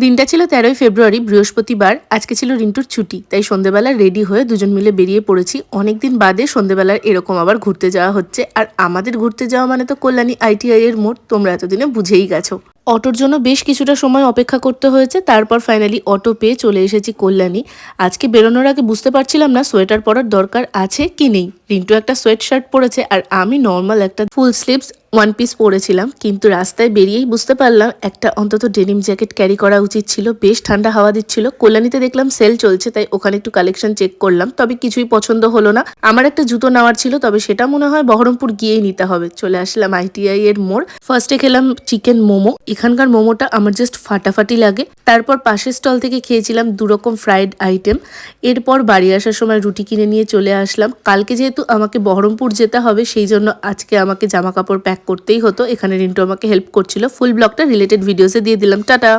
দিনটা ছিল 13ই ফেব্রুয়ারি, বৃহস্পতিবার। আজকে ছিল রিন্টুর ছুটি, তাই সন্ধ্যেবেলা রেডি হয়ে দুজন মিলে বেরিয়ে পড়েছি। অনেকদিন বাদে সন্ধ্যেবেলার এরকম আবার ঘুরতে যাওয়া হচ্ছে। আর আমাদের ঘুরতে যাওয়া মানে তো কল্যাণী ITI এর মোড়, তোমরা এতদিনে বুঝেই গেছো। অটোর জন্য বেশ কিছুটা সময় অপেক্ষা করতে হয়েছে, তারপর ফাইনালি অটো পেয়ে চলে এসেছি কল্যাণী। আজকে বেরোনোর আগে বুঝতে পারছিলাম না সোয়েটার পরার দরকার আছে কি নেই। রিন্টু একটা সোয়েট শার্ট পরেছে আর আমি নর্মাল একটা ফুল স্লিভস ওয়ান পিস পরেছিলাম, কিন্তু রাস্তায় বেরিয়েই বুঝতে পারলাম একটা অন্তত ডেনিম জ্যাকেট ক্যারি করা উচিত ছিল। বেশ ঠান্ডা হাওয়া দিচ্ছিল। কল্যাণীতে দেখলাম সেল চলছে, তাই ওখানে একটু কালেকশন চেক করলাম, তবে কিছুই পছন্দ হলো না। আমার একটা জুতো নেওয়ার ছিল, তবে সেটা মনে হয় বহরমপুর গিয়েই নিতে হবে। চলে আসলাম ITI এর মোড়। ফার্স্টে খেলাম চিকেন মোমো। এখানকার মোমোটা আমার জাস্ট ফাটাফাটি লাগে। তারপর পাশের স্টল থেকে খেয়েছিলাম 2 রকম ফ্রাইড আইটেম। এরপর বাড়ি আসার সময় রুটি কিনে নিয়ে চলে আসলাম। কালকে যেহেতু আমাকে বহরমপুর যেতে হবে, সেই জন্য আজকে আমাকে জামা কাপড় প্যাক করতেই হতো। এখানে রিন্টু আমাকে হেল্প করছিল। ফুল ব্লগটা রিলেটেড ভিডিওসে দিয়ে দিলাম। টাটা।